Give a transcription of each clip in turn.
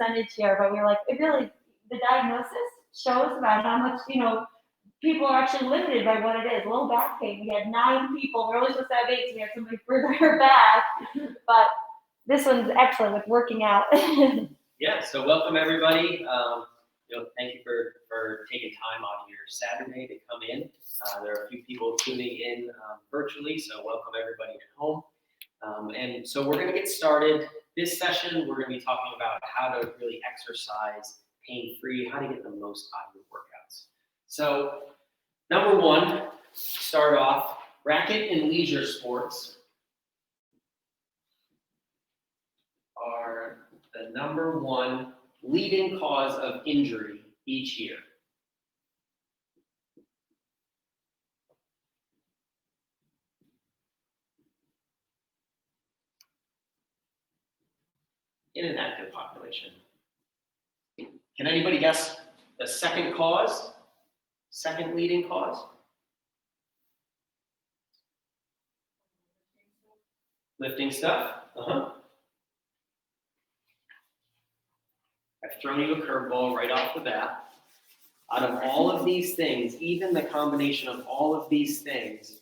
percentage here, but we were like, it really, the diagnosis shows about how much, people are actually limited by what it is. Low back pain. We had 9 people. We're only supposed to have 8, so we had somebody further back. But this one's excellent with working out. Yeah, so welcome everybody. Thank you for taking time out of your Saturday to come in. There are a few people tuning in virtually, so welcome everybody at home. And so we're going to get started. This session, we're going to be talking about how to really exercise pain-free, how to get the most out of your workouts. So, number 1, start off, racket and leisure sports are the number 1 leading cause of injury each year. In an active population. Can anybody guess the second cause? Second leading cause? Lifting stuff? I've thrown you a curveball right off the bat. Out of all of these things, even the combination of all of these things,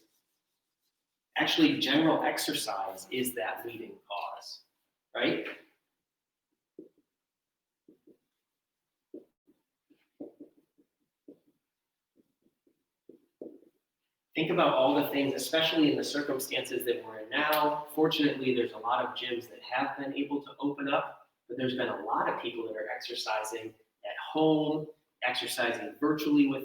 actually general exercise is that leading cause, right? Think about all the things, especially in the circumstances that we're in now. Fortunately, there's a lot of gyms that have been able to open up, but there's been a lot of people that are exercising at home, exercising virtually with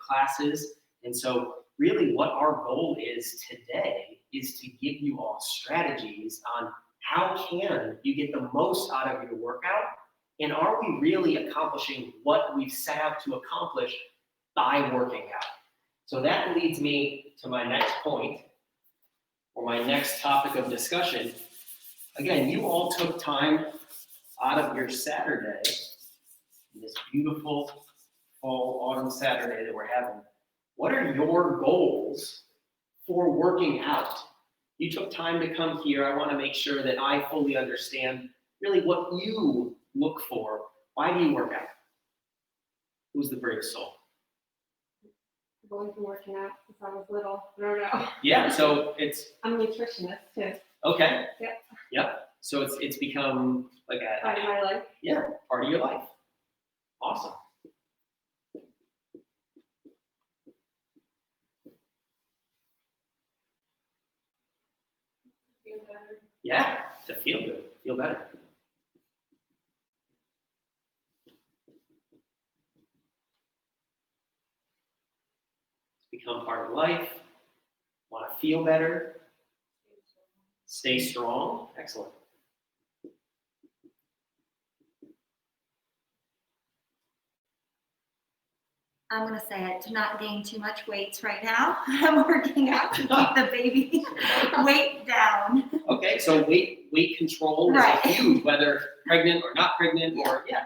classes. And so really what our goal is today is to give you all strategies on how can you get the most out of your workout, and are we really accomplishing what we've set out to accomplish by working out? So that leads me to my next point, or my next topic of discussion. Again, you all took time out of your Saturday, this beautiful fall, autumn Saturday that we're having. What are your goals for working out? You took time to come here. I want to make sure that I fully understand really what you look for. Why do you work out? Who's the brave soul? I've always been working out since I was little. I don't know. Yeah, so it's... I'm a nutritionist too. Okay. Yep. So it's become like a... Part of my life. Yeah, part of your life. Awesome. Feel better. Yeah, to feel good, feel better. Become part of life, want to feel better, stay strong. Excellent. I'm going to say it, to not gain too much weight right now. I'm working out to keep the baby weight down. Okay, so weight control is huge, whether pregnant or not pregnant, or yeah.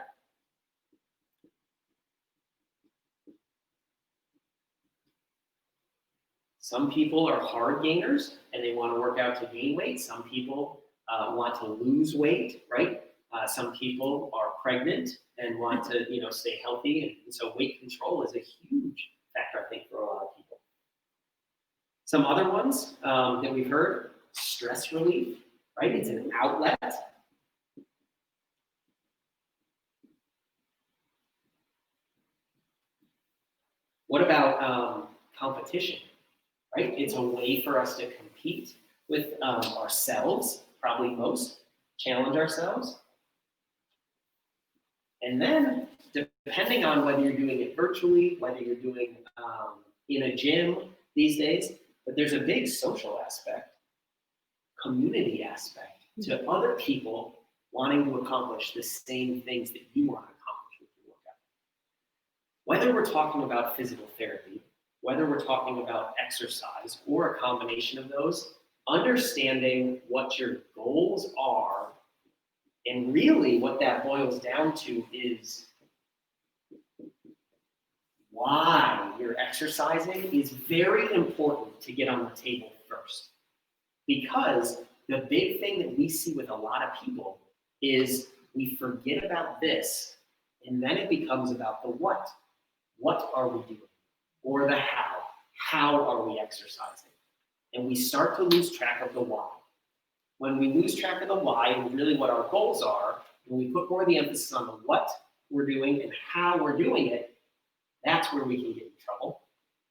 Some people are hard gainers and they want to work out to gain weight. Some people want to lose weight, right? Some people are pregnant and want to, stay healthy. And so weight control is a huge factor, I think, for a lot of people. Some other ones that we've heard, stress relief, right? It's an outlet. What about competition? Right? It's a way for us to compete with ourselves, probably most, challenge ourselves. And then, depending on whether you're doing it virtually, whether you're doing in a gym these days, but there's a big social aspect, community aspect, to other people wanting to accomplish the same things that you want to accomplish with your workout. Whether we're talking about physical therapy, whether we're talking about exercise or a combination of those, understanding what your goals are, and really what that boils down to is why you're exercising is very important to get on the table first. Because the big thing that we see with a lot of people is We forget about this, and then it becomes about the what. What are we doing? Or the how. How are we exercising? And we start to lose track of the why. When we lose track of the why and really what our goals are, when we put more of the emphasis on the what we're doing and how we're doing it, that's where we can get in trouble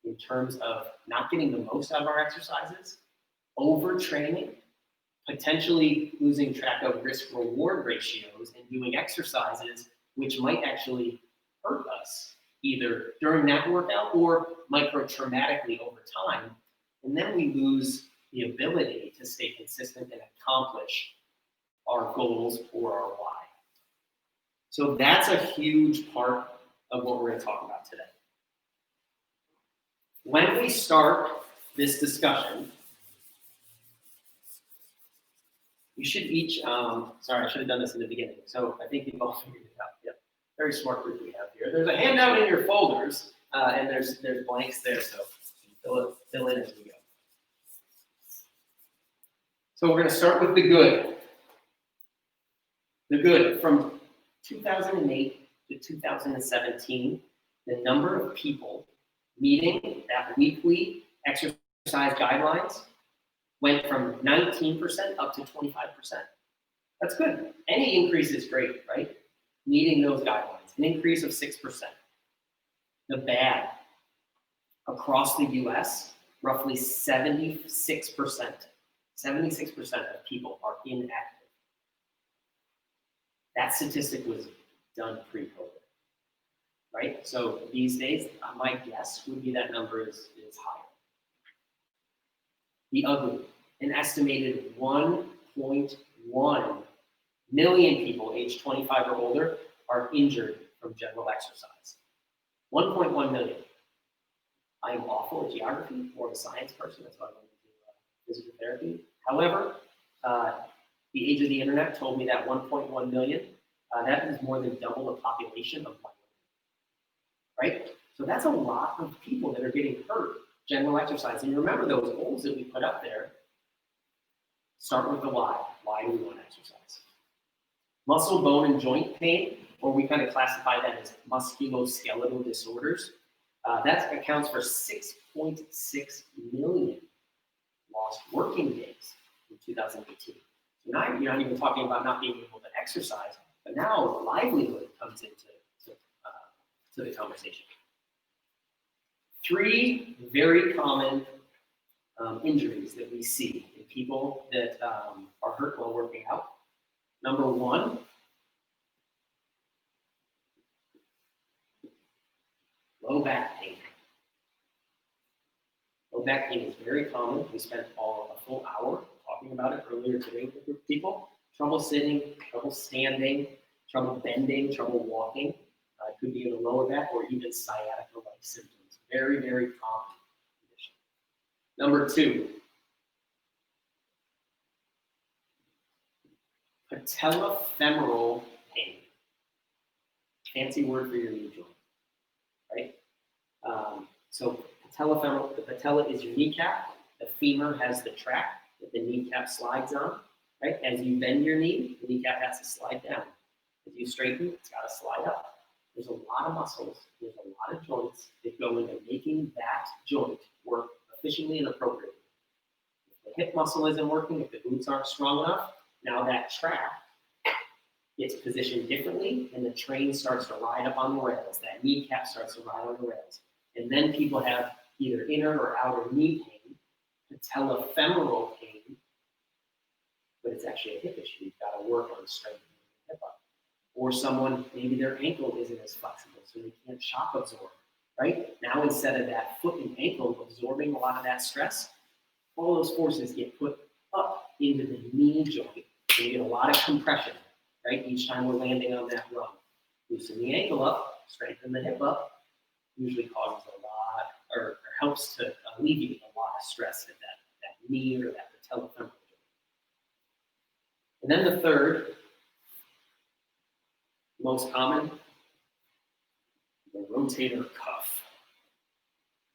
in terms of not getting the most out of our exercises, overtraining, potentially losing track of risk-reward ratios and doing exercises which might actually hurt us, either during that workout or micro-traumatically over time. And then we lose the ability to stay consistent and accomplish our goals or our why. So that's a huge part of what we're going to talk about today. When we start this discussion, you should each, sorry, I should have done this in the beginning. So I think you've all figured it out. Yep, very smart group we have here. There's a handout in your folders, and there's blanks there, so fill in as we go. So we're going to start with the good. The good, from 2008 to 2017, the number of people meeting that weekly exercise guidelines went from 19% up to 25%. That's good. Any increase is great, right? Meeting those guidelines, an increase of 6%. The bad, across the US, roughly 76% of people are inactive. That statistic was done pre-COVID, right? So these days, my guess would be that number is higher. The ugly, an estimated 1.1 million people aged 25 or older are injured from general exercise. 1.1 million. I am awful at geography, more of a science person, that's why I went into physical therapy. However, the age of the internet told me that 1.1 million, that is more than double the population of Wyoming, right? So that's a lot of people that are getting hurt general exercise. And remember those goals that we put up there, start with the why. Why do we want to exercise? Muscle, bone, and joint pain, or we kind of classify that as musculoskeletal disorders. That accounts for 6.6 million lost working days in 2018. So now you're not even talking about not being able to exercise, but now livelihood comes into the conversation. 3 very common injuries that we see in people that are hurt while working out. Number 1, low back pain. Low back pain is very common. We spent a full hour talking about it earlier today with a group of people. Trouble sitting, trouble standing, trouble bending, trouble walking. It could be in the lower back or even sciatica-like symptoms. Very, very common condition. Number 2, patellofemoral pain. Fancy word for your knee joint, right? So patellofemoral, the patella is your kneecap. The femur has the track that the kneecap slides on, right? As you bend your knee, the kneecap has to slide down. As you straighten, it's got to slide up. There's a lot of muscles, there's a lot of joints that go into making that joint work efficiently and appropriately. If the hip muscle isn't working, if the glutes aren't strong enough, now that track gets positioned differently and the train starts to ride up on the rails. That kneecap starts to ride on the rails. And then people have either inner or outer knee pain, patellofemoral pain, but it's actually a hip issue. You've got to work on strengthening the hip up. Or someone, maybe their ankle isn't as flexible, so they can't shock absorb, right? Now instead of that foot and ankle absorbing a lot of that stress, all those forces get put up into the knee joint. And you get a lot of compression, right? Each time we're landing on that rung. Loosen the ankle up, strengthen the hip up, usually causes a lot, or helps to alleviate a lot of stress at that knee or that patellofemoral joint. And then the third, most common, the rotator cuff,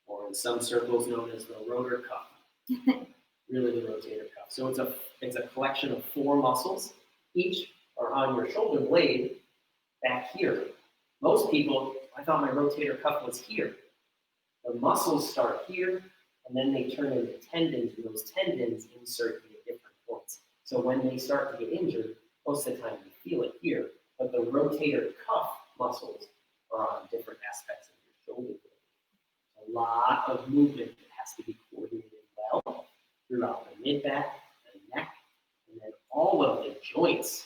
or in some circles known as the rotor cuff. Really the rotator cuff. So it's a collection of 4 muscles. Each or on your shoulder blade back here. Most people, I thought my rotator cuff was here. The muscles start here, and then they turn into tendons, and those tendons insert you at different points. So when they start to get injured, most of the time you feel it here, but the rotator cuff muscles are on different aspects of your shoulder blade. A lot of movement that has to be coordinated well throughout the mid-back, the neck, and then all of the joints,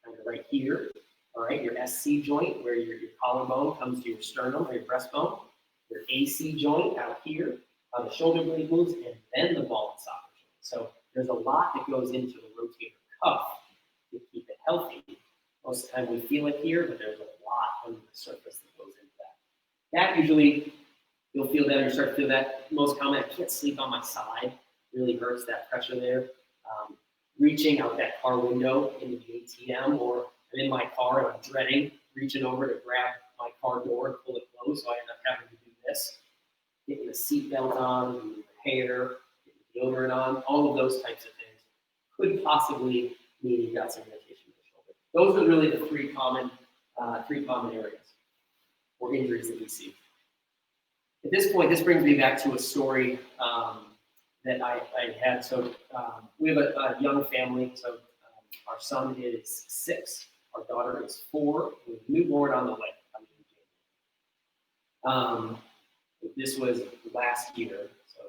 kind of right here, all right, your SC joint, where your collarbone comes to your sternum or your breastbone, your AC joint out here, how the shoulder blade moves, and then the ball and socket joint. So there's a lot that goes into the rotator cuff to keep it healthy. Most of the time we feel it here, but there's a lot under the surface that goes into that. That usually, you'll feel that, or you start to feel that. Most common, I can't sleep on my side, really hurts, that pressure there. Reaching out that car window into the ATM, or I'm in my car and I'm dreading reaching over to grab my car door and pull it closed, so I end up having to do this. Getting the seatbelt on, getting the hair, getting deodorant on, all of those types of things could possibly mean you've got some irritation in the shoulder. Those are really the three common areas or injuries that we see. At this point, this brings me back to a story that I had. So we have a young family. So our son is 6, our daughter is 4, with a newborn on the way. This was last year, so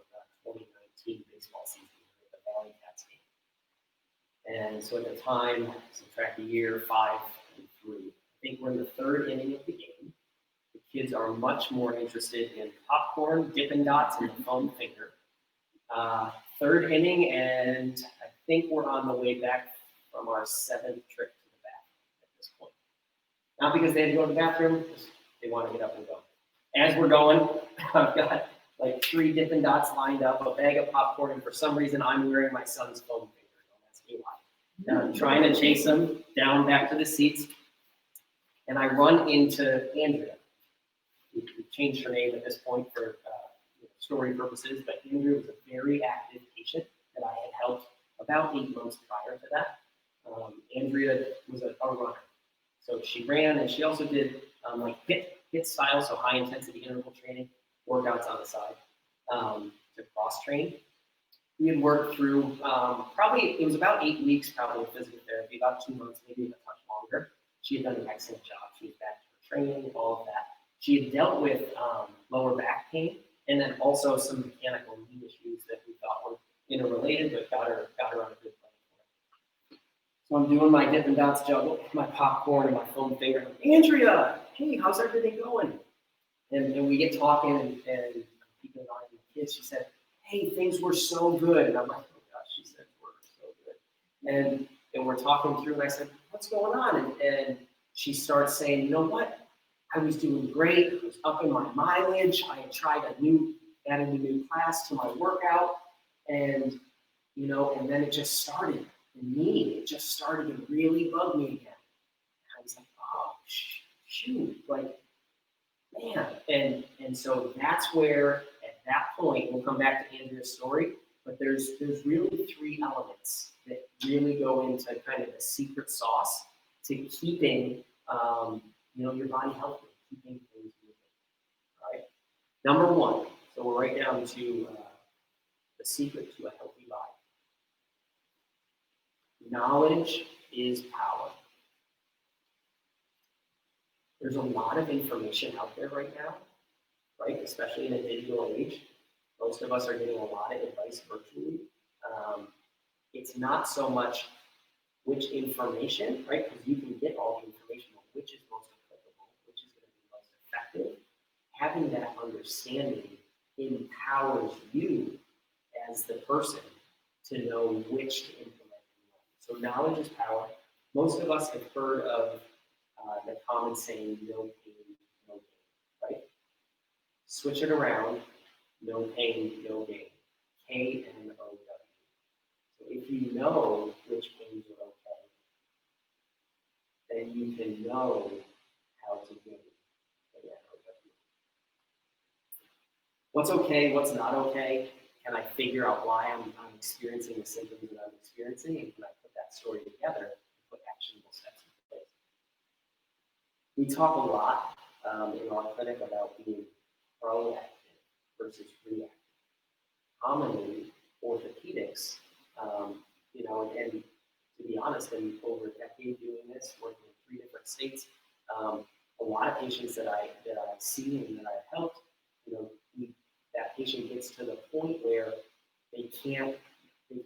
2019 baseball season, the Valley Cats game. And so at the time, subtract a year, 5 and 3. I think we're in the 3rd inning of the game. The kids are much more interested in popcorn, Dippin' Dots, and the foam finger. 3rd inning, and I think we're on the way back from our 7th trip to the bathroom at this point. Not because they had to go to the bathroom, just they want to get up and go. As we're going, I've got like 3 Dippin' Dots lined up, a bag of popcorn, and for some reason I'm wearing my son's foam finger. Don't ask me why. And I'm trying to chase him down back to the seats, and I run into Andrea. We've changed her name at this point for story purposes, but Andrea was a very active patient that I had helped about 8 months prior to that. Andrea was a runner. So she ran, and she also did like HIIT style, so high intensity interval training, workouts on the side to cross train. We had worked through it was about 8 weeks probably of physical therapy, about 2 months, maybe a touch longer. She had done an excellent job. She was back to her training, all of that. She had dealt with lower back pain, and then also some mechanical knee issues that we thought were interrelated, but got her on a good plan for it. So I'm doing my Dippin' Dots juggle, my popcorn and my foam finger. Andrea, hey, how's everything going? And we get talking, and I'm keeping an eye on the kids. She said, hey, things were so good. And I'm like, oh gosh, she said, we're so good. And we're talking through, and I said, what's going on? And she starts saying, you know what? I was doing great. I was upping my mileage. I had tried adding a new class to my workout, and then it just started. The knee, it just started to really bug me again. And I was like, oh shoot, like, man. And so that's where, at that point, we'll come back to Andrea's story, but there's really 3 elements that really go into kind of the secret sauce to keeping your body healthy, keeping things moving. All right. Number 1, so we're right down to the secret to a healthy body. Knowledge is power. There's a lot of information out there right now, right? Especially in a digital age. Most of us are getting a lot of advice virtually. It's not so much which information, right? Because you can get all the information on which is most applicable, which is going to be most effective. Having that understanding empowers you as the person to know which to implement. So knowledge is power. Most of us have heard of the common saying, no pain, no gain, right? Switch it around, no pain, no gain. KNOW. So if you know which pains are okay, then you can know how to gain the NOW. What's okay, what's not okay? Can I figure out why I'm experiencing the symptoms that I'm experiencing? And can I put that story together put actionable steps in place. We talk a lot in our clinic about being proactive versus reactive. Commonly, orthopedics, and to be honest, in over a decade doing this, working in 3 different states, a lot of patients that I see and that I've helped, that patient gets to the point where they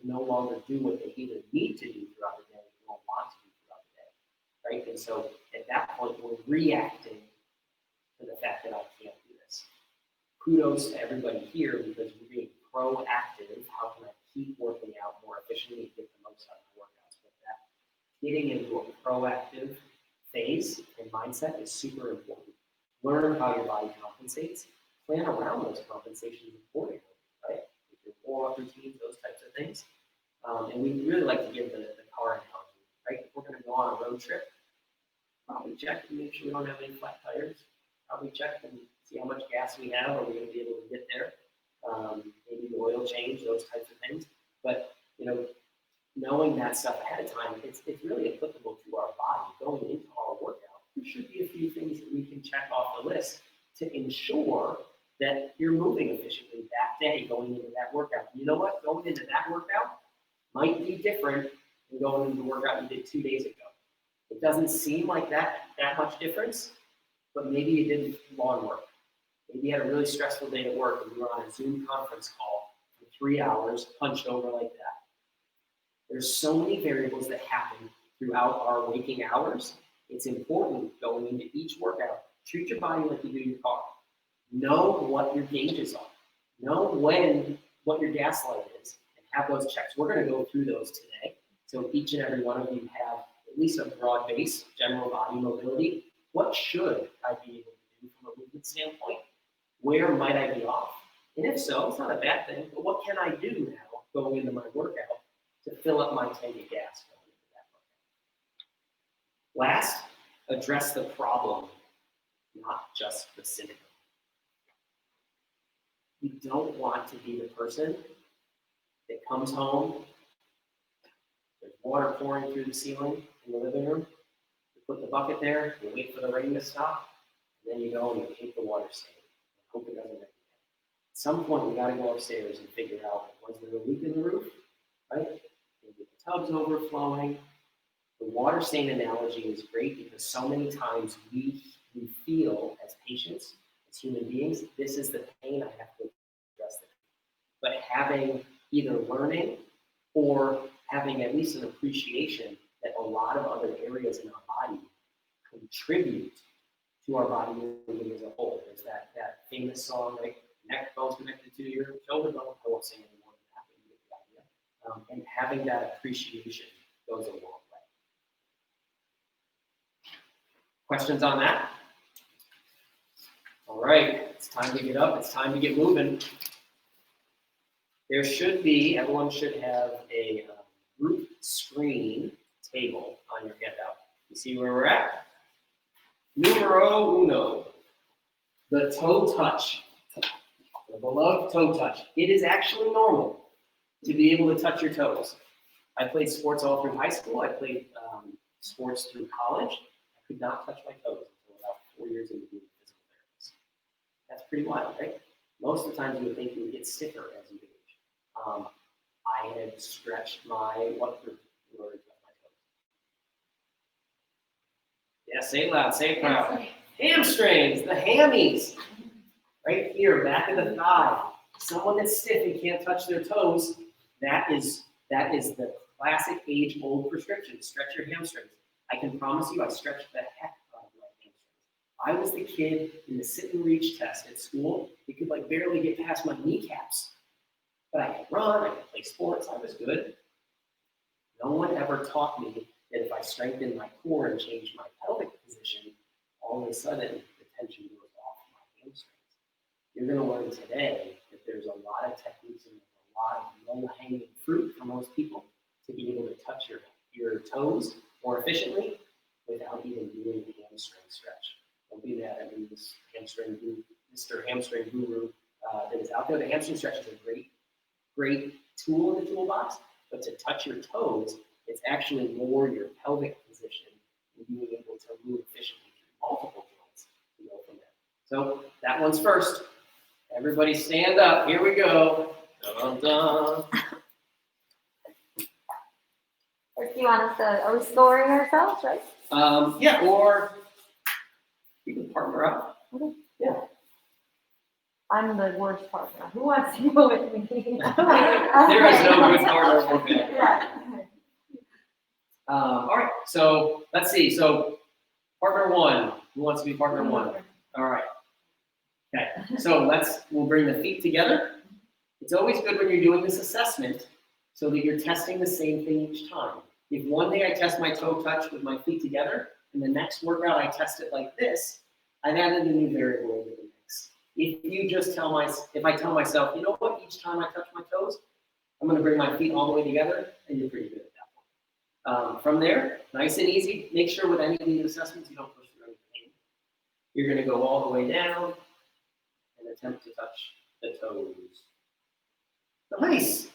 no longer do what they either need to do throughout the day or want to do throughout the day, right? And so at that point, we're reacting to the fact that I can't do this. Kudos to everybody here because we're being proactive. How can I keep working out more efficiently and get the most out of my workouts? But that getting into a proactive phase and mindset is super important. Learn how your body compensates. Plan around those compensations accordingly, right? With your pull-up routines, those types of things. And we really like to give the car analogy, right? If we're going to go on a road trip, probably check and make sure we don't have any flat tires. Probably check and see how much gas we have. Are we going to be able to get there? Maybe the oil change, those types of things. But, knowing that stuff ahead of time, it's really applicable to our body. Going into our workout, there should be a few things that we can check off the list to ensure that you're moving efficiently that day going into that workout. You know what? Going into that workout might be different than going into the workout you did 2 days ago. It doesn't seem like that much difference, but maybe you did lawn work. Maybe you had a really stressful day at work and you were on a Zoom conference call for 3 hours, hunched over like that. There's so many variables that happen throughout our waking hours. It's important going into each workout. Treat your body like you do your car. Know what your gauges are. Know what your gas light is and have those checks. We're going to go through those today. So each and every one of you have at least a broad base, general body mobility. What should I be able to do from a movement standpoint? Where might I be off? And if so, it's not a bad thing, but what can I do now going into my workout to fill up my tank of gas going into that workout? Last, address the problem, not just the symptom. You don't want to be the person that comes home, there's water pouring through the ceiling in the living room, you put the bucket there, you wait for the rain to stop, and then you go and you take the water stain. Hope it doesn't rain. At some point, we got to go upstairs and figure out, was there a leak in the roof, right? Maybe the tub's overflowing. The water stain analogy is great because so many times we feel as patients, as human beings, this is the pain, I have to address it. But having either learning or having at least an appreciation that a lot of other areas in our body contribute to our body moving as a whole. There's that famous song, right? Neck bone's connected to your shoulder bone. I won't sing any more than that, but you get the idea. And having that appreciation goes a long way. Questions on that? All right, it's time to get up. It's time to get moving. Everyone should have a group screen table on your handout. You see where we're at? Numero uno, the toe touch, the beloved toe touch. It is actually normal to be able to touch your toes. I played sports all through high school. I played sports through college. I could not touch my toes until about 4 years into being a physical therapist. That's pretty wild, right? Most of the times you would think you would get stiffer as you age. I had stretched my what group in order to touch my toes? Yeah, say it loud, say it proud. Hamstrings, the hammies, right here, back of the thigh. Someone that's stiff and can't touch their toes, that is the classic age-old prescription. Stretch your hamstrings. I can promise you I stretched the heck out of my hamstrings. I was the kid in the sit and reach test at school. It could barely get past my kneecaps. But I could run, I could play sports, I was good. No one ever taught me that if I strengthened my core and changed my pelvic position, all of a sudden the tension goes off my hamstrings. You're going to learn today that there's a lot of techniques and a lot of low-hanging fruit for most people to be able to touch your toes more efficiently without even doing the hamstring stretch. Don't be mad at me, this hamstring guru, Mr. Hamstring Guru that is out there. The hamstring stretch is a great tool in the toolbox, but to touch your toes, It's actually more your pelvic position and being able to move efficiently through multiple joints to go from there. So that one's first. Everybody stand up. Here we go. Dun, dun. Or do you want us to, are we scoring ourselves, right? Yeah, or you can partner up. I'm the worst partner. Who wants to go with me? There is no good partner. Okay. Yeah. All right, so let's see. So partner one, who wants to be partner one? All right. Okay, so we'll bring the feet together. It's always good when you're doing this assessment so that you're testing the same thing each time. If one day I test my toe touch with my feet together, and the next workout I test it like this, I've added a new variable into the mix. If I tell myself, you know what, each time I touch my toes, I'm gonna bring my feet all the way together, and you're pretty good at that point. From there, nice and easy, make sure with any of these assessments you don't push through any pain. You're gonna go all the way down and attempt to touch the toes. Nice,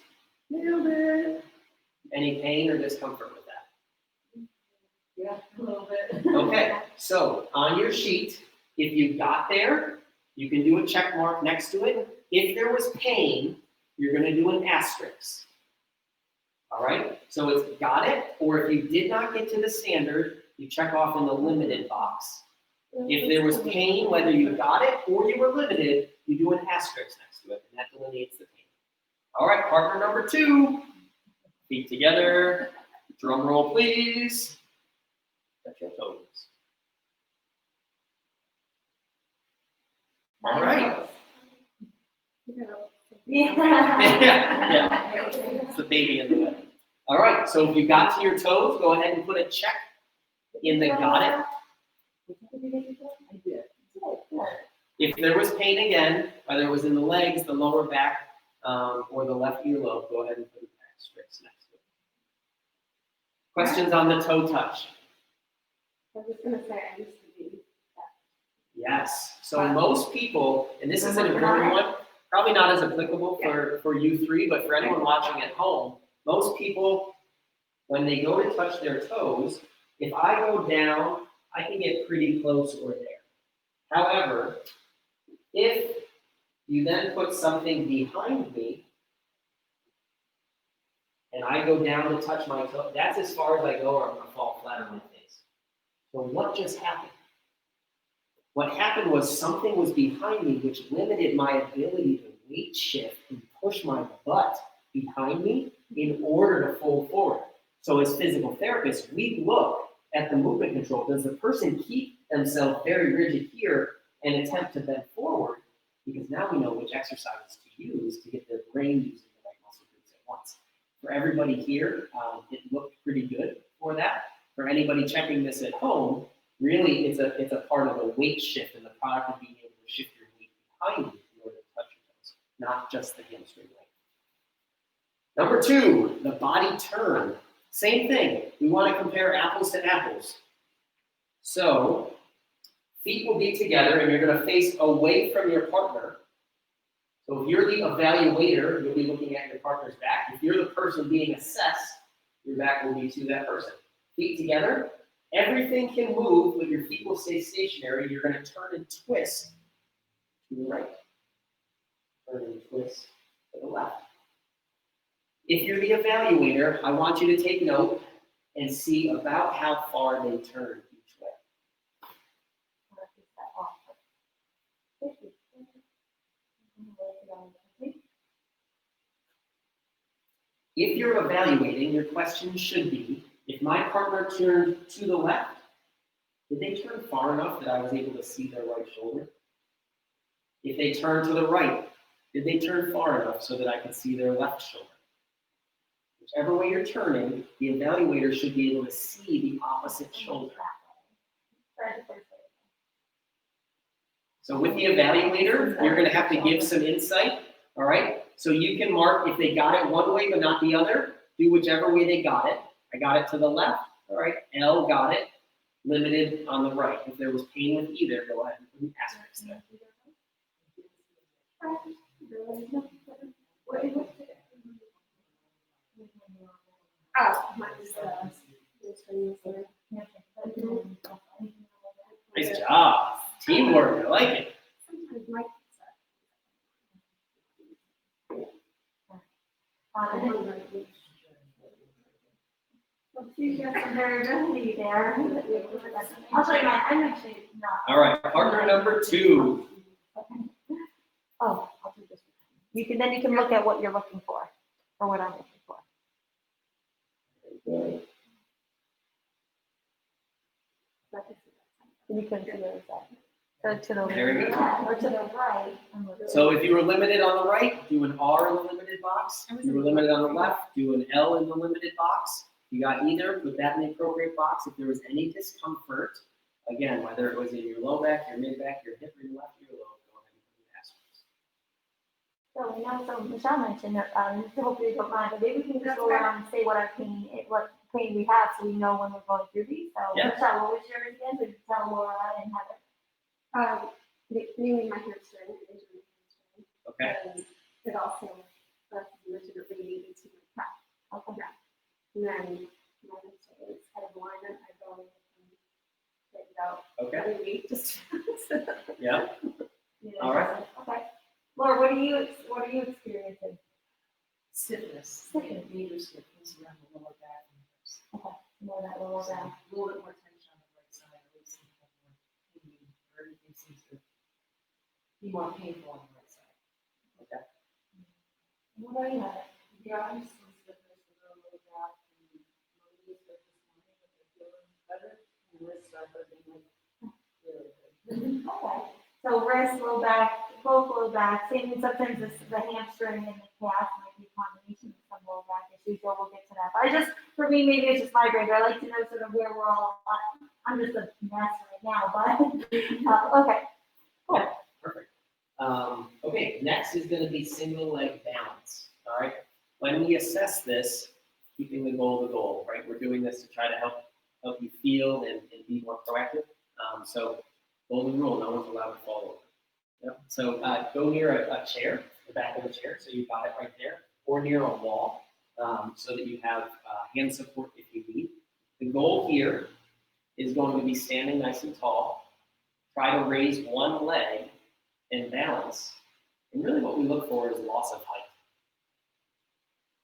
nailed it. Any pain or discomfort with that? Yeah, a little bit. Okay, so on your sheet, if you got there, you can do a check mark next to it. If there was pain, you're gonna do an asterisk. All right, so it's got it, or if you did not get to the standard, you check off in the limited box. If there was pain, whether you got it or you were limited, you do an asterisk next to it, and that delineates the pain. All right, partner number two, feet together, drum roll please. Touch your toes. All right. Yeah. It's the baby in the way. All right, so if you got to your toes, go ahead and put a check in the got it. I did. If there was pain again, whether it was in the legs, the lower back, or the left earlobe, go ahead and put an asterisk next to it. Questions on the toe touch? I was gonna say, I used to be. Yes. So most people, and this is an important one, probably not as applicable for you three, but for anyone watching at home, most people, when they go to touch their toes, if I go down, I can get pretty close or there. However, if you then put something behind me, and I go down to touch my toe, that's as far as I go, or I'm gonna fall flat on my face. So what just happened? What happened was something was behind me which limited my ability to weight shift and push my butt behind me in order to fold forward. So as physical therapists, we look at the movement control. Does the person keep themselves very rigid here and attempt to bend forward? Because now we know which exercises to use to get their brain using the right muscle groups at once. For everybody here, it looked pretty good for that. For anybody checking this at home, really it's a part of a weight shift and the product of being able to shift your weight behind you in order to touch your toes, not just the hamstring length. Number two, the body turn. Same thing. We want to compare apples to apples. So feet will be together and you're going to face away from your partner. So if you're the evaluator, you'll be looking at your partner's back. If you're the person being assessed, your back will be to that person. Feet together. Everything can move, but your feet will stay stationary. You're going to turn and twist to the right. Turn and twist to the left. If you're the evaluator, I want you to take note and see about how far they turn each way. If you're evaluating, your question should be, if my partner turned to the left, did they turn far enough that I was able to see their right shoulder? If they turned to the right, did they turn far enough so that I could see their left shoulder? Whichever way you're turning, the evaluator should be able to see the opposite shoulder. So with the evaluator, you're going to have to give some insight, all right? So you can mark if they got it one way but not the other, do whichever way they got it. I got it to the left, all right, L got it, limited on the right. If there was pain with either, go ahead and put an asterisk there. Oh, mine's this one is there. Nice job. Teamwork. I like it. Sometimes Mike Let's see if you have some variability there. I'll show you mine. I'm actually not. All right. Partner number 2. Oh, I'll do this. You can, then you can look at what you're looking for, or what I'm looking for. You can see the other side. So to the Very good. left, or to the right. So if you were limited on the right, do an R in the limited box. If you were limited on the left, do an L in the limited box. If you got either, put that in the appropriate box. If there was any discomfort, again, whether it was in your low back, your mid back, your hip, or your left earlobe, go ahead and put the asterisks. So we know, so Michelle mentioned that, hopefully you don't mind, but maybe we can just go around and say what our pain, what pain we have, so we know when we're going through these. So Yeah. Michelle, what was yours again? So you tell Laura and Heather. mainly my hamstring, injury hamstring. Okay. And it also legitimately needed to my calf. Okay. And then my hamstring is out of alignment. I go and take it out Okay. every week just. Yeah. All right. Okay. Laura, what are you experiencing? Stiffness, Stiffness. major stiffness around the lower back and hips. More that lower So, back. a little bit more tension on the right side, I always seem to have more pain, or everything seems to be more painful on the right side. Okay. What about you, Heather? Yeah, I'm just some stiffness around the lower back, and my knees are this morning, but they're feeling better, and wrists are hurting like really good. Okay. So wrist, low back, both low back, same, sometimes this, the hamstring and the calf might be a combination of some low back issues, so we'll get to that. But I just, for me, maybe it's just my brain, but I like to know sort of where we're all at. I'm just a mess right now, but, okay. Cool. Perfect. Okay, next is going to be single leg balance. All right. When we assess this, keeping the goal, right? We're doing this to try to help you feel and be more proactive. So golden rule, no one's allowed to fall over. Yep. So go near a chair, the back of the chair, so you've got it right there, or near a wall, so that you have hand support if you need. The goal here is going to be standing nice and tall. Try to raise one leg and balance. And really what we look for is loss of height.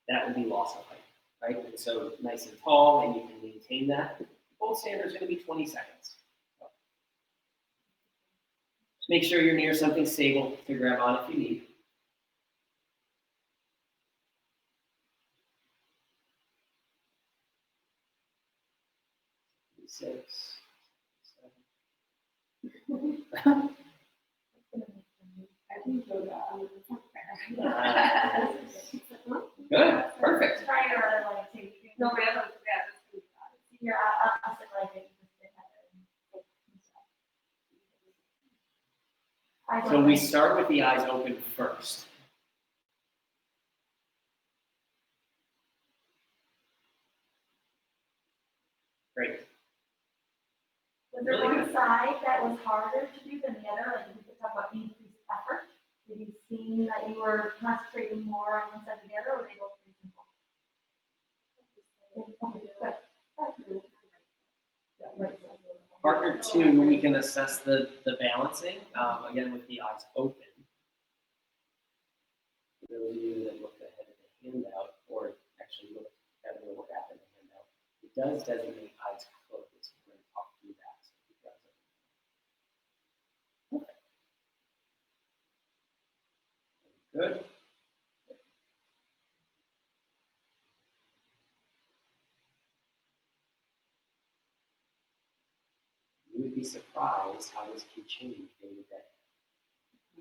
That would be loss of height, right? And so nice and tall, and you can maintain that. Gold standard is going to be 20 seconds. Just make sure you're near something stable to grab on if you need. 6, 7. I can go down. Good, perfect. Try your other leg too. No, my other, yeah, that's good. Your opposite leg that you just did, Heather. So we start with the eyes open first. Great. Was there one side that was harder to do than the other? Like, we could talk about increased effort. Did you see that you were concentrating more on one side or the other, or were they both pretty simple? Partner 2, we can assess the balancing, again with the eyes open. For those of you that looked ahead of the handout, or actually looked at the look at the handout, it does designate eyes closed. We're going to talk through that. So keep your eyes open. Good. You would be surprised how this can change day to day.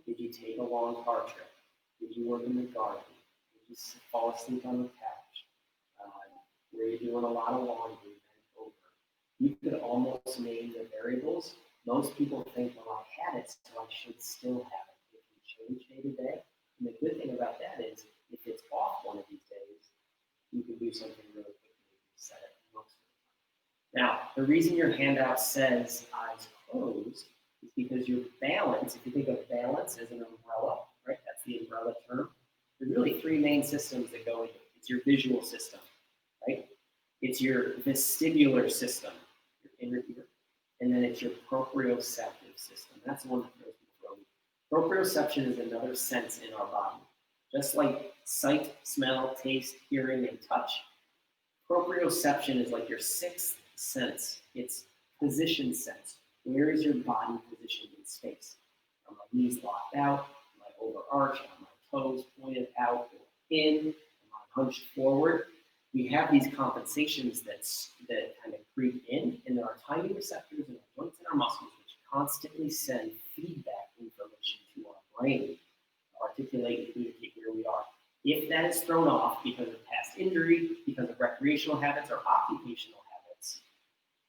Did you take a long car trip? Did you work in the garden? Did you fall asleep on the couch? Were you doing a lot of laundry bent over? You could almost name the variables. Most people think, well, I had it, so I should still have it. It can change day to day. And the good thing about that is, if it's off one of these days, you can do something really quickly and set it most of the time. Now, the reason your handout says eyes closed is because your balance, if you think of balance as an umbrella, right? That's the umbrella term. There's really 3 main systems that go into it. It's your visual system, right? It's your vestibular system, your inner ear, and then it's your proprioceptive system. That's the one that throws people for a loop. Proprioception is another sense in our body. Just like sight, smell, taste, hearing, and touch, proprioception is like your sixth sense. It's position sense. Where is your body positioned in space? Are my knees locked out? Am I overarched? Are my toes pointed out or in? Am I hunched forward? We have these compensations that kind of creep in, and there are tiny receptors in our joints and our muscles which constantly send feedback information to our brain to articulate and communicate where we are. If that is thrown off because of past injury, because of recreational habits or occupational habits,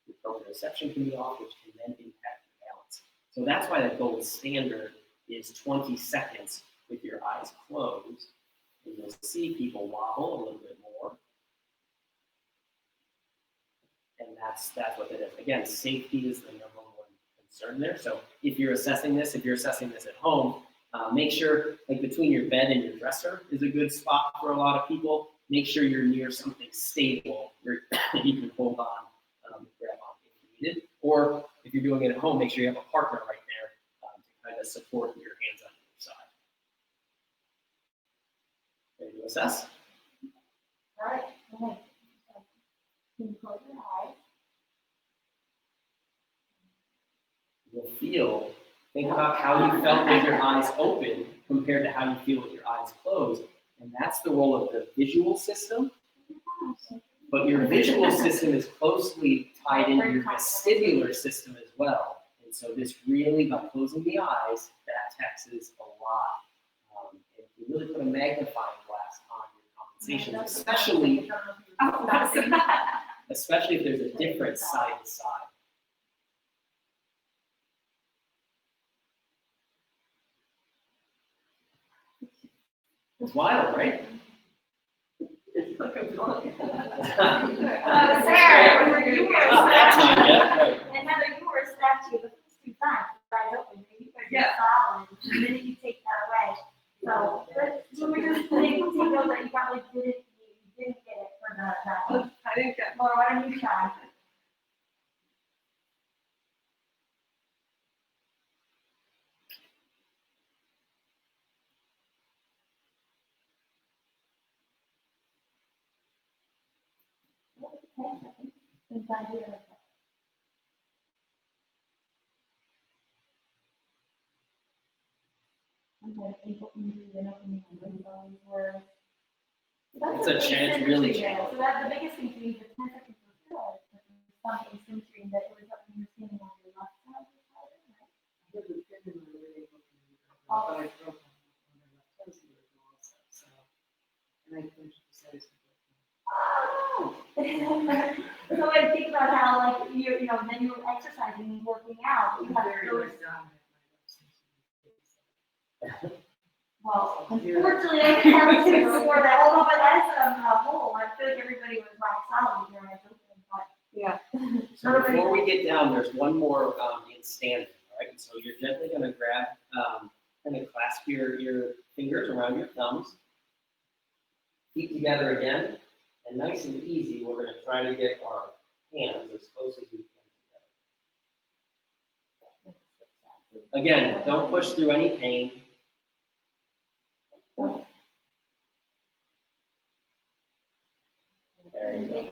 the proprioception can be off, which can then impact your balance. So that's why the gold standard is 20 seconds with your eyes closed. And you'll see people wobble a little bit more. And that's what it is. Again, safety is the number one concern there. So if you're assessing this at home, make sure, like between your bed and your dresser is a good spot for a lot of people. Make sure you're near something stable where you can hold on, grab on if needed. Or if you're doing it at home, make sure you have a partner right there to kind of support your hands on either side. Ready to assess? All right, okay. Can you close your eyes? You'll think about how you felt with your eyes open compared to how you feel with your eyes closed. And that's the role of the visual system. But your visual system is closely tied into your vestibular system as well. And so this really, by closing the eyes, that taxes a lot. And you really put a magnifying glass on your compensations, especially if there's a difference side to side. It's wild, right? Sarah, you were a statue. And Heather, you were a statue the first two times. Eyes open, you could be solid. The minute you take that away. So, we were just take note that you probably didn't get it for that one. I didn't get. Or why don't you try? Inside here. Okay, people can do the opening and those words. It's a chance, really challenging. So that's the biggest thing to me, the 10 seconds was good, but there's some asymmetry that it was up in your skin on your left side. So I think about how, like, you know, then you're exercising and working out, you have those. Well, unfortunately, I can't have to before that, although my last hole, I feel like everybody was rock solid during my open, but. Yeah. So before we get down, there's one more in standing, right? So you're gently going to grab, kind of clasp your fingers around your thumbs. Feet together again, and nice and easy, we're going to try to get our hands as close as we can together. Again, don't push through any pain. There you go.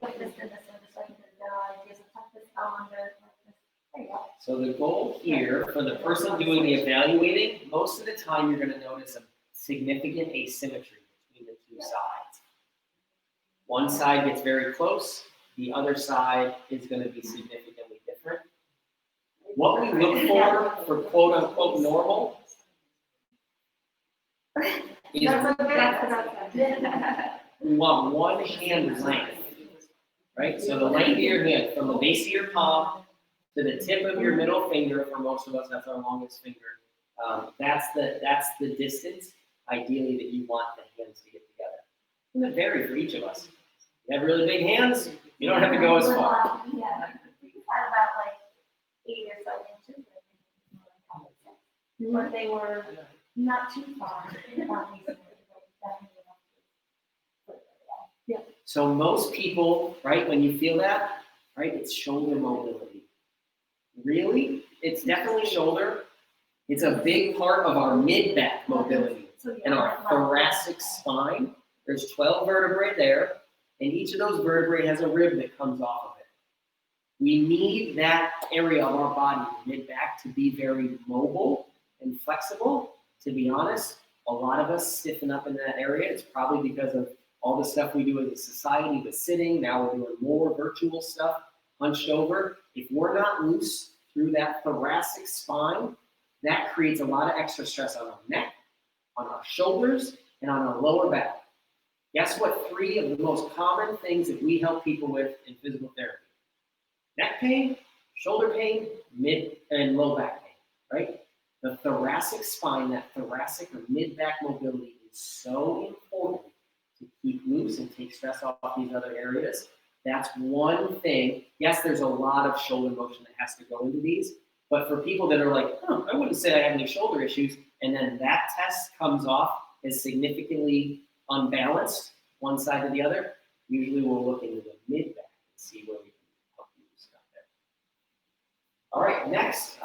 So the goal here for the person doing the evaluating, most of the time you're going to notice a significant asymmetry between the two sides. One side gets very close, the other side is going to be significantly different. What we look for quote unquote normal is we want one hand length, right? So the length of your hand from the base of your palm to the tip of your middle finger, for most of us, that's our longest finger. That's the distance, ideally, that you want the hands to get together. And it varies for each of us. You have really big hands, you don't have to go as far. Yeah, we had about like 8 or so inches. But they were not too far. So most people, right, when you feel that, right, it's shoulder mobility. Really? It's definitely shoulder. It's a big part of our mid-back mobility and our thoracic spine. There's 12 vertebrae there, and each of those vertebrae has a rib that comes off of it. We need that area of our body, mid-back, to be very mobile and flexible. To be honest, a lot of us stiffen up in that area. It's probably because of all the stuff we do as a society with sitting. Now we're doing more virtual stuff, hunched over. If we're not loose through that thoracic spine, that creates a lot of extra stress on our neck, on our shoulders, and on our lower back. Guess what 3 of the most common things that we help people with in physical therapy? Neck pain, shoulder pain, mid and low back pain, right? The thoracic spine, that thoracic or mid-back mobility is so important to keep loose and take stress off these other areas. That's one thing. Yes, there's a lot of shoulder motion that has to go into these, but for people that are like, oh, I wouldn't say I have any shoulder issues, and then that test comes off as significantly unbalanced, one side or the other, usually we'll look into the mid-back and see where we can help you with stuff there. All right, next,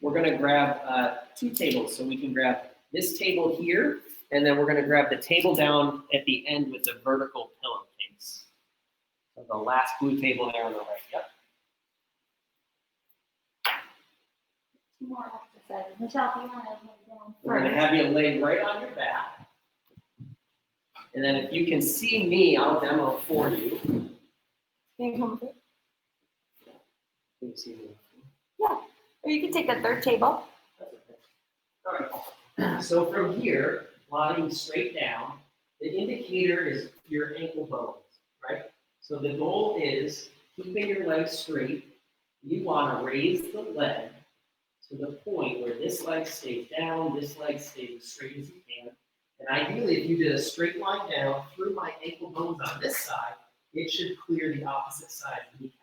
we're gonna grab 2 tables. So we can grab this table here, and then we're gonna grab the table down at the end with the vertical pillowcase. So the last blue table there on the right, yep. 2 more exercises. Michelle, if you want to lay down We're gonna first. have you lay right on your back. And then if you can see me, I'll demo for you. Can you come with it? Can you see me? Or you can take the third table. That's okay. All right. So from here, lying straight down, the indicator is your ankle bones, right? So the goal is keeping your legs straight. You want to raise the leg to the point where this leg stays down, this leg stays as straight as you can. And ideally, if you did a straight line down through my ankle bones on this side, it should clear the opposite side of the kneecap.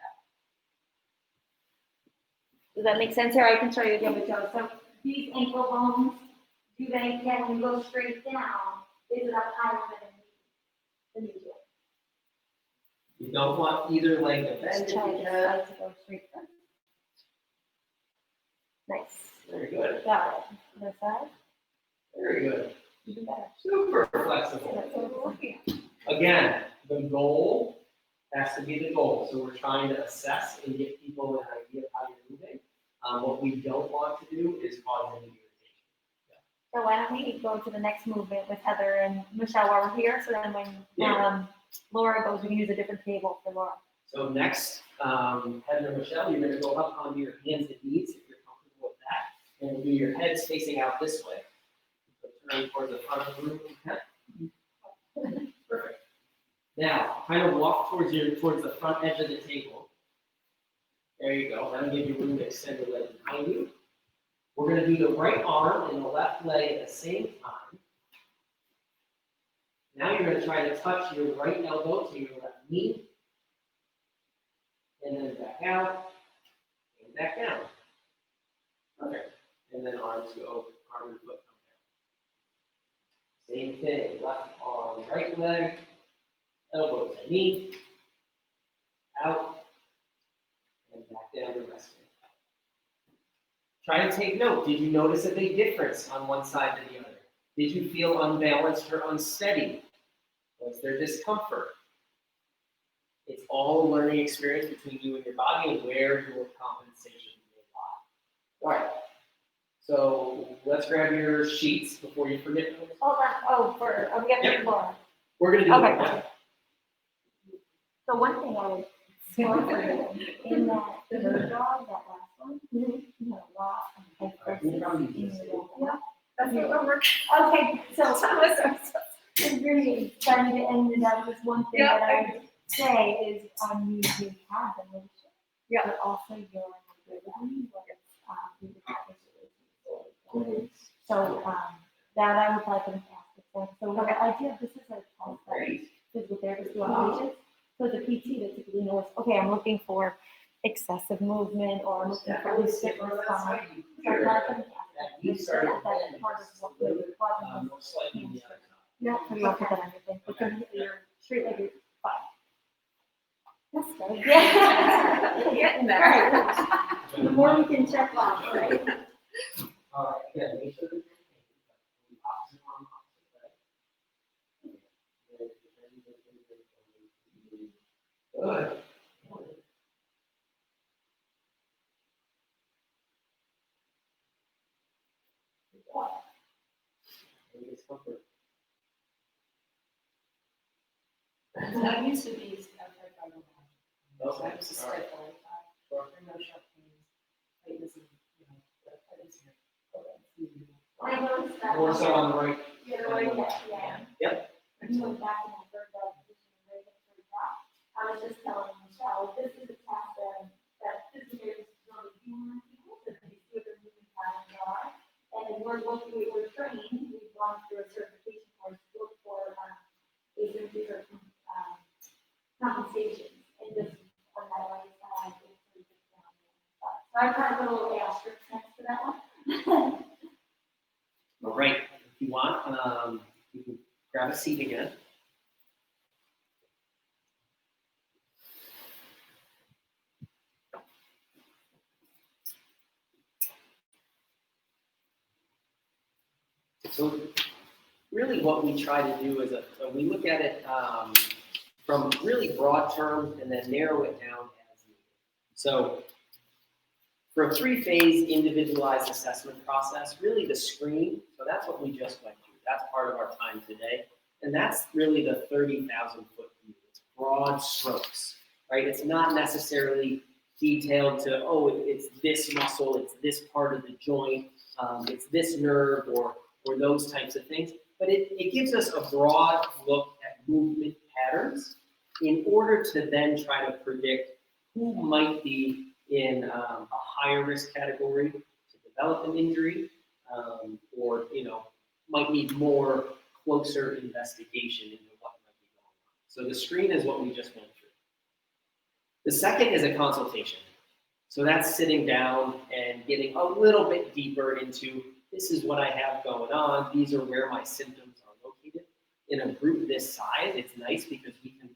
Does that make sense here? I can show you again, Michelle. So these ankle bones, do they get, when you go straight down, is it up higher than the knee? You don't want either leg to bend Let's if try you this can. side to go straight down. Nice. Very good. Got it. This side, Very good. even better. Super flexible. That's what we're looking at. Again, the goal has to be the goal. So we're trying to assess and get people an idea of how you're moving. What we don't want to do is cause any irritation. So why don't we go to the next movement with Heather and Michelle while we're here, so then when Yeah. Laura goes, we can use a different table for Laura. So next, Heather and Michelle, you're going to go up onto your hands and knees if you're comfortable with that. And do your heads facing out this way. So turn towards the front of the room. Okay. Perfect. Now, kind of walk towards the front edge of the table. There you go. That'll give you room to extend the leg behind you. We're going to do the right arm and the left leg at the same time. Now you're going to try to touch your right elbow to your left knee. And then back out and back down. Okay. And then arms go, arm and foot come down. Same thing. Left arm, right leg, elbow to knee, out, and back down to resting. Try to take note. Did you notice a big difference on one side to the other? Did you feel unbalanced or unsteady? Was there discomfort? It's all a learning experience between you and your body and where your compensation may lie. All right. So let's grab your sheets before you forget them. Hold on, we got Yep. to Laura. We're going to do Okay. that. So one thing I would say in that third dog, that last one, you had a lot of hypertension in the dog. Yeah, that's what we're working. Okay, so it's really trying to end it up with one thing that I would say is you have the motion. Yeah. But also your mobility, so that I would like an aspect. So the idea, this is a concept physical therapist do on patients. So the PT that typically knows, okay, I'm looking for excessive movement or I'm looking for this stiff response. So I'd like an aspect. That's part of what we're causing. Most likely the other side. Yeah, so you don't put that on your thing. Because you're straight legged, That's good. Yeah. Getting there. The more we can check off, right? All right, again, make sure that you're thinking opposite arm, opposite leg. Good. Any discomfort? I used to be outside by the house. So I used to All right. step all the time. There are no sharp pains. Tightness in, that is here. I noticed that. More so on the right. Yeah, right, yeah. Yep. When you went back and I heard that position right at the very top, I was just telling Michelle, this is a task that this is really human people, that they see what their movement patterns are. And we're trained, we've gone through a certification course, to look for, asymmetries or, compensations. And this, on that right side, it's pretty good down there. So I put a little asterisk next to that one. All right, if you want, you can grab a seat again. So really what we try to do is we look at it from really broad terms and then narrow it down as needed. So for a 3-phase individualized assessment process, really the screen, so that's what we just went through. That's part of our time today. And that's really the 30,000 foot view. It's broad strokes, right? It's not necessarily detailed to, oh, it's this muscle, it's this part of the joint, it's this nerve, or those types of things. But it gives us a broad look at movement patterns in order to then try to predict who might be in a higher risk category to develop an injury, or might need more closer investigation into what might be going on. So the screen is what we just went through. The second is a consultation. So that's sitting down and getting a little bit deeper into, this is what I have going on, these are where my symptoms are located. In a group this size, it's nice because we can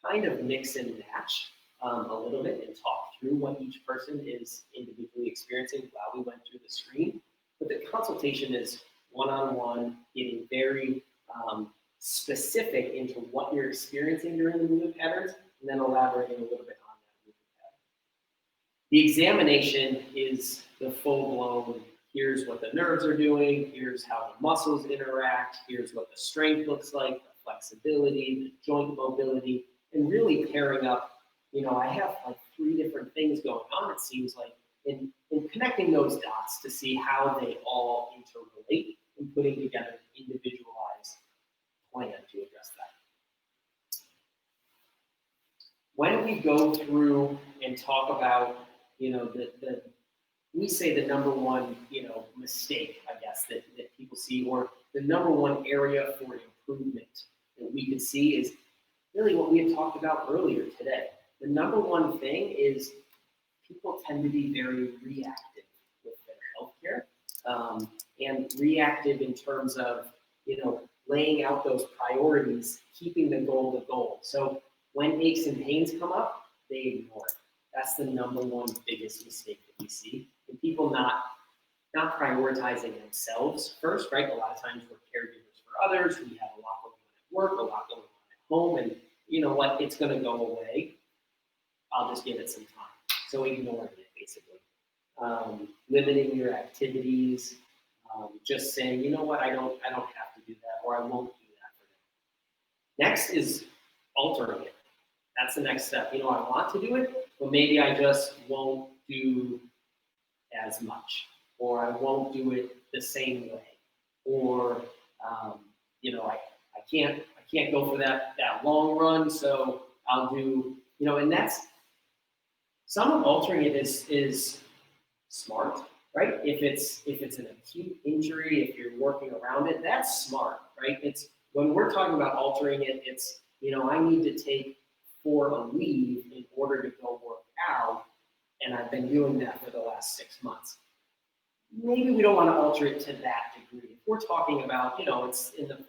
kind of mix and match a little bit and talk through what each person is individually experiencing while we went through the screen. But the consultation is one-on-one, getting very specific into what you're experiencing during the movement patterns, and then elaborating a little bit on that movement pattern. The examination is the full-blown, here's what the nerves are doing, here's how the muscles interact, here's what the strength looks like, the flexibility, the joint mobility, and really pairing up. I have like 3 different things going on, it seems like, in connecting those dots to see how they all interrelate and putting together an individualized plan to address that. When we go through and talk about, we say the number one, mistake, I guess, that people see, or the number one area for improvement that we could see is really what we had talked about earlier today. The number one thing is people tend to be very reactive with their healthcare, and reactive in terms of, laying out those priorities, keeping the goal. So when aches and pains come up, they ignore it. That's the number one biggest mistake that we see. And people not prioritizing themselves first, right? A lot of times we're caregivers for others. We have a lot going on at work, a lot going on at home, and you know what? It's going to go away. I'll just give it some time. So ignoring it, basically. Limiting your activities, just saying, you know what? I don't have to do that, or I won't do that for them. Next is altering it. That's the next step. I want to do it, but maybe I just won't do as much, or I won't do it the same way, or I can't go for that long run, so I'll do, and that's some of altering it is smart, right? If it's an acute injury, if you're working around it, that's smart, right? It's when we're talking about altering it, it's I need to take for a leave in order to go work out, and I've been doing that for the last 6 months. Maybe we don't want to alter it to that degree. If we're talking about, it's in the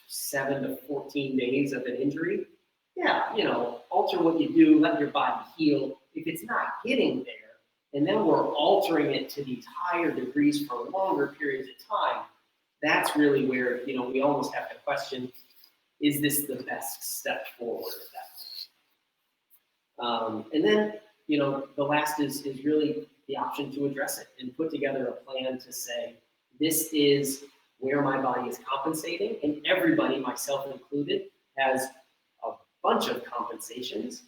7 to 14 days of an injury, yeah, alter what you do, let your body heal. If it's not getting there, and then we're altering it to these higher degrees for longer periods of time, that's really where, we almost have to question, is this the best step forward at that point? And then, the last is really the option to address it and put together a plan to say, this is where my body is compensating, and everybody, myself included, has a bunch of compensations.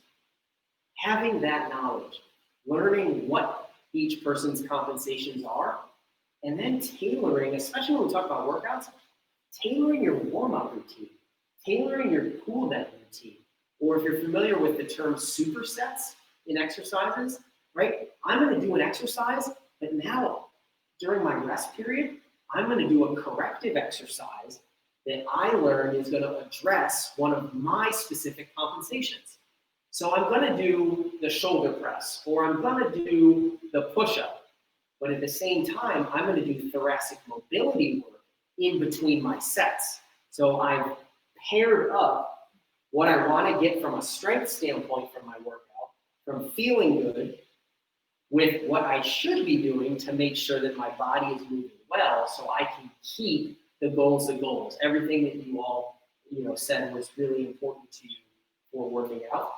Having that knowledge, learning what each person's compensations are, and then tailoring, especially when we talk about workouts, tailoring your warm-up routine, tailoring your cool down routine, or if you're familiar with the term supersets in exercises, right? I'm going to do an exercise, but now during my rest period, I'm going to do a corrective exercise that I learned is going to address one of my specific compensations. So I'm going to do the shoulder press, or I'm going to do the push-up, but at the same time, I'm going to do thoracic mobility work in between my sets. So I've paired up what I want to get from a strength standpoint from my workout, from feeling good, with what I should be doing to make sure that my body is moving well, so I can keep the goals the goals. Everything that you all said was really important to you for working out.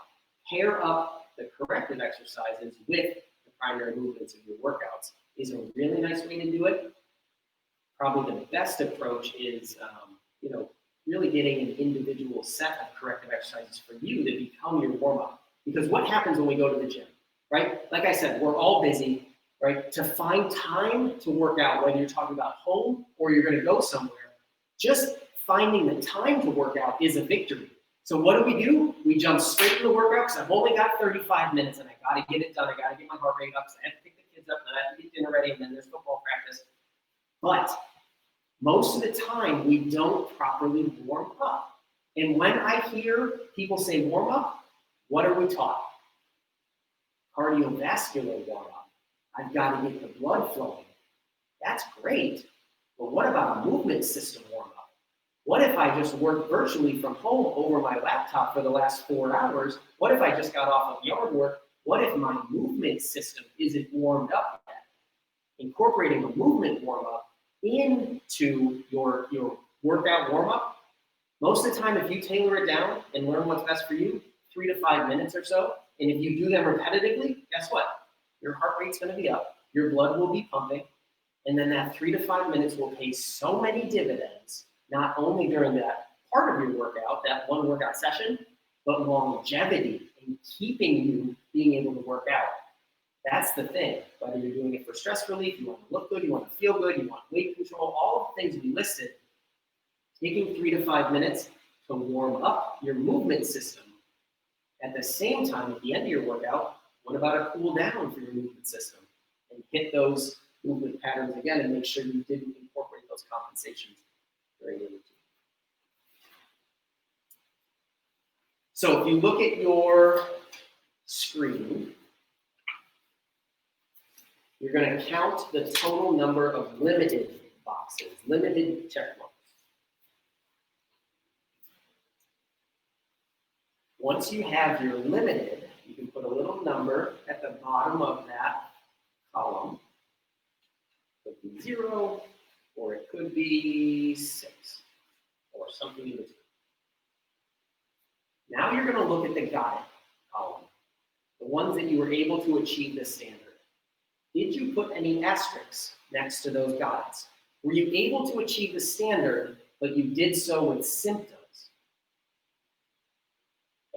Pair up the corrective exercises with the primary movements of your workouts is a really nice way to do it. Probably the best approach is, really getting an individual set of corrective exercises for you that become your warm-up. Because what happens when we go to the gym, right? Like I said, we're all busy, right? To find time to work out, whether you're talking about home or you're going to go somewhere, just finding the time to work out is a victory. So what do? We jump straight to the workout because I've only got 35 minutes and I got to get it done. I got to get my heart rate up because I have to pick the kids up and then I have to get dinner ready and then there's football practice. But most of the time, we don't properly warm up. And when I hear people say warm up, what are we taught? Cardiovascular warm up. I've got to get the blood flowing. That's great. But what about a movement system warm up? What if I just worked virtually from home over my laptop for the last 4 hours? What if I just got off of yard work? What if my movement system isn't warmed up yet? Incorporating a movement warm up into your workout warm-up, most of the time, if you tailor it down and learn what's best for you, 3 to 5 minutes or so, and if you do them repetitively, guess what? Your heart rate's going to be up, your blood will be pumping, and then that 3 to 5 minutes will pay so many dividends, not only during that part of your workout, that one workout session, but longevity in keeping you being able to work out. That's the thing. Whether you're doing it for stress relief, you want to look good, you want to feel good, you want weight control, all of the things we listed, taking 3 to 5 minutes to warm up your movement system. At the same time, at the end of your workout, what about a cool down for your movement system? And hit those movement patterns again and make sure you didn't incorporate those compensations during your routine. So if you look at your screen, you're going to count the total number of limited boxes, limited check marks. Once you have your limited, you can put a little number at the bottom of that column. It could be 0, or it could be 6, or something in between. Now you're going to look at the got it column, the ones that you were able to achieve the standard. Did you put any asterisks next to those got it's? Were you able to achieve the standard, but you did so with symptoms?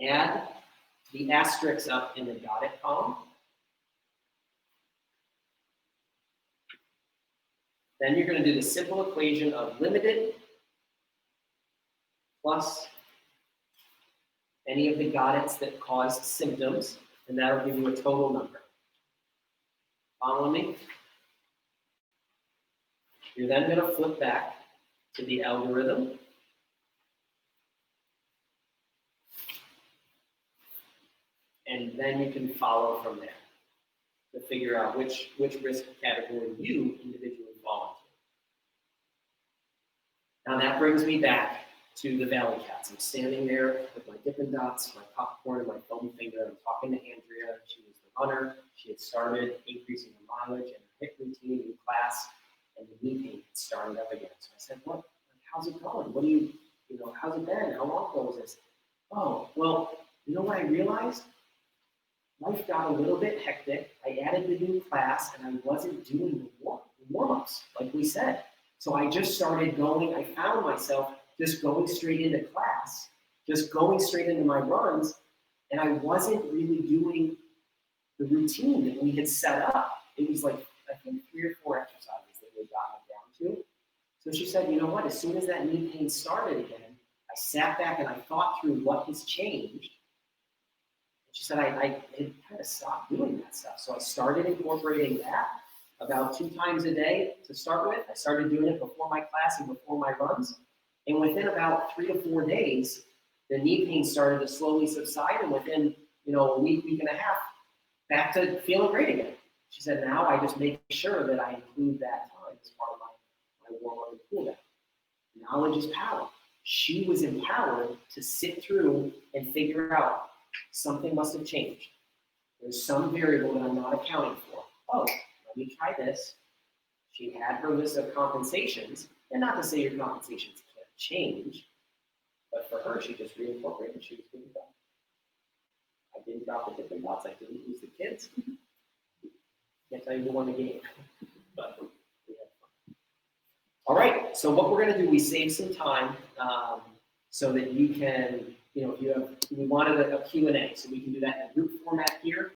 Add the asterisks up in the got it column. Then you're going to do the simple equation of limited plus any of the got it's that caused symptoms, and that'll give you a total number. Follow me? You're then going to flip back to the algorithm. And then you can follow from there to figure out which risk category you individually fall into. Now that brings me back to the Valley Cats. I'm standing there with my Dippin' Dots, my popcorn, and my foam finger. I'm talking to Andrea. She was the runner. She had started increasing her mileage and her HIIT routine in class, and the knee pain had started up again. So I said, "What? How's it going? What do you know, how's it been? How long ago was this?" "Oh, well, you know what I realized? Life got a little bit hectic. I added the new class, and I wasn't doing the warm-ups, like we said. So I just started going. I found myself just going straight into class, just going straight into my runs, and I wasn't really doing the routine that we had set up. It was like, I think 3 or 4 exercises that we got it down to." So she said, "You know what? As soon as that knee pain started again, I sat back and I thought through what has changed." She said, I had kind of stopped doing that stuff. So I started incorporating that about 2 times a day to start with. I started doing it before my class and before my runs. And within about 3 to 4 days, the knee pain started to slowly subside. And within, a week and a half, back to feeling great again. She said, "Now I just make sure that I include that time as part of my warm-up and cool down." Knowledge is power. She was empowered to sit through and figure out something must have changed. There's some variable that I'm not accounting for. Oh, let me try this. She had her list of compensations, and not to say your compensations can't change, but for her, she just reincorporated. She was good to go. I didn't drop the Dippin' Dots. I didn't lose the kids. Can't tell you who won the game, but we had fun. All right, so what we're going to do, we save some time so that you can, if you have, we wanted a Q&A, so we can do that in a group format here.